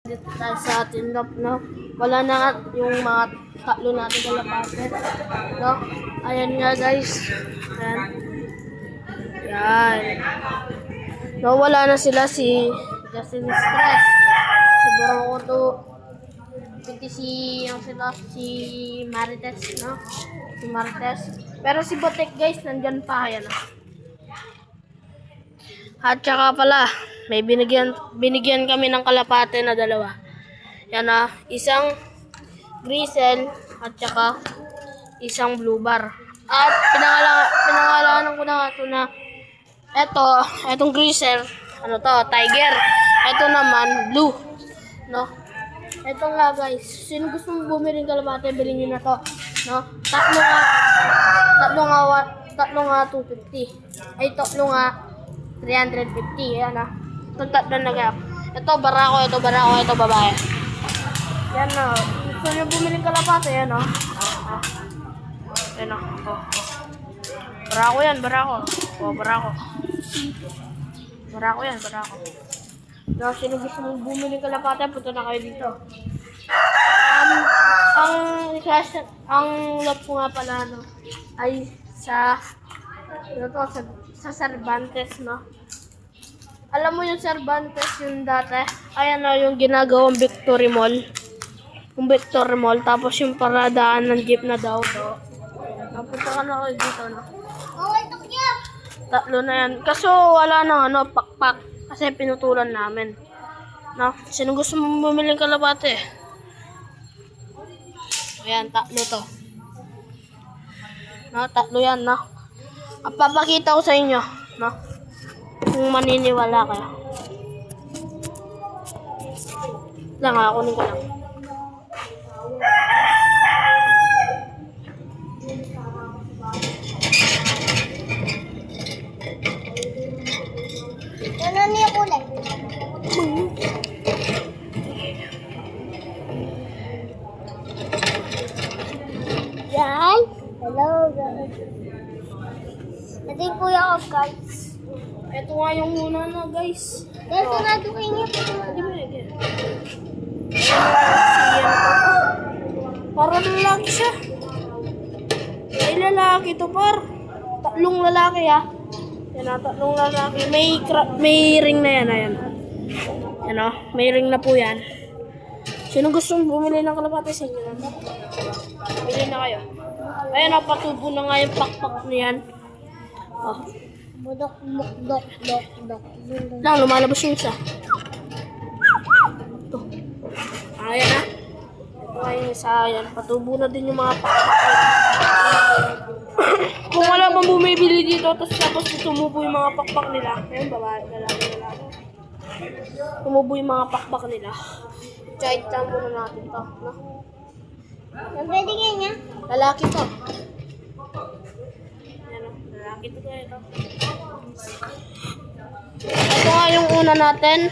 Dito tayo sa tindap, no? Wala na nga yung mga tatlo natin kalapate, no? Ayan nga guys. Ayan. Yan. No, wala na sila si Justin Stress. Siguro ko to piti yung sila si Marites, no? Si Marites. Pero si Botek guys, nandyan pa. Ayan, no? At saka pala, may binigyan kami ng kalapate na dalawa. Yan na, isang grisel at saka isang blue bar. At pinangalanan ko na nga ito na etong grisel, ano to, tiger. Ito naman, blue. No? Ito nga guys, sino gusto mong bumili ng kalapate, bilhin nyo na to. No? Tatlo nga 250. Ay, tatlo nga 350. Yan na. Itong tatlo na gap. Ito barako, ito babae. Yan na. Gusto nyo bumili ng kalapate, yan o. Yan o. Barako yan, barako. O, barako. Barako yan, barako. No, sino gusto mong bumili ng kalapate, punta na kayo dito. Ang lot ko nga pala, no, ay sa Cervantes, no. Alam mo yung Cervantes, yung dati, ayan na yung ginagawang Victory Mall. Yung Victory Mall, tapos yung paradaan ng jeep na daw to. Napunta ka na kayo dito, no. Tatlo na yan. Kaso wala na, ano, pakpak. Kasi pinutulan namin. No? Sino gusto mong bumili ng kalapate? Ayan, tatlo to. No, tatlo yan, no. At papakita ko sa inyo, no. Kung maniniwala kayo. Lang, kunin ko lang. Ano niya kulay? Guys, hello guys. Ito yung kuya ko guys. Ito nga yung muna na, guys. Ito na ito kayo niya. Hindi mo yan. Para lalaki siya. Ay, lalaki to, par. Tatlong lalaki, ha. Yan na, tatlong lalaki. May ring na yan, ayan. Yan o, may ring na po yan. Sino gustong bumili ng kalapate sa inyo? Bili na kayo. Ayan o, patubo na nga yung pakpak niyan. Oh. Budok, dok. Lang, lumalabas yung isa. Ito. Ayan na. Ito nga yung isa. Ayan. Patubo na din yung mga pakpak. Kung wala bang bumibili dito, tapos tumubo yung mga pakpak nila. Ayan, babae, lalaki. Tumubo yung mga pakpak nila. Try muna natin to. No? Ang pwede kayo niya? Lalaki to. Ayan o. Lalaki to kaya ito. Ito nga yung una natin.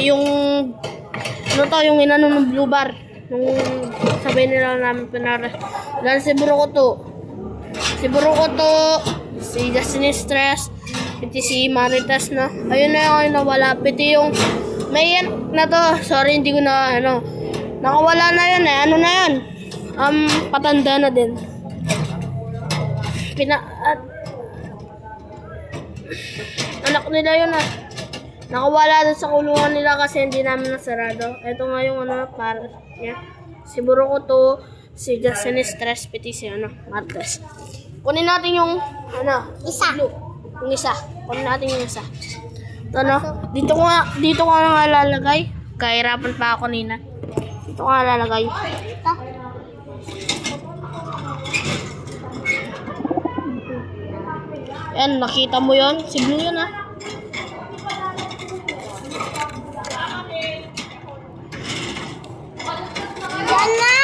Yung yung inano ng blue bar. Nung sabihin nila namin pinares. Dahil si Burukoto, si Justin Stress, piti si Marites, no? Ayun na yung nawala. Piti yung, may yan na to. Sorry, hindi ko na, nakawala na yun eh. Ano na yun? Patanda na din. Anak nila yun ah. Nakawala dun sa kulungan nila kasi hindi namin nasarado. Ito nga yung para niya. Si Burukoto, si Justin Stress, piti si Martes. Kunin natin yung Isa. blue. Yung isa. Kunin natin yung isa. Ito dito ko nga lalagay. Kahirapan pa ako nina. Dito ko nga lalagay. Ito. Yan, nakita mo yon? Si blue yun ah. Yan na!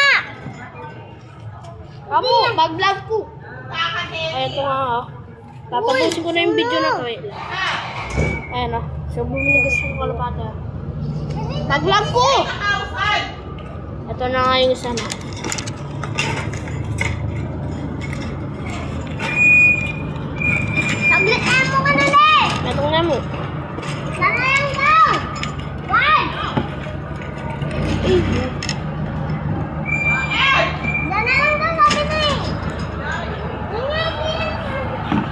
Kamu, mag-vlog ko. Ayan, ito nga ah. Tatapusin ko na yung video na to eh. Ayan ah. So, bumili gusto ko kalapate. Mag-vlog ko! Ito na nga yung isa na. Saglit mo ka na, Ito nga mo. Sana yung ka! One!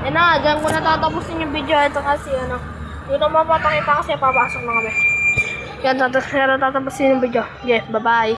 Yan na, dyan ko na tatapusin yung video. Ito kasi, ano, hindi na mapapakita kasi papasok na kami. Yan, tatapusin yung video. Okay, bye-bye.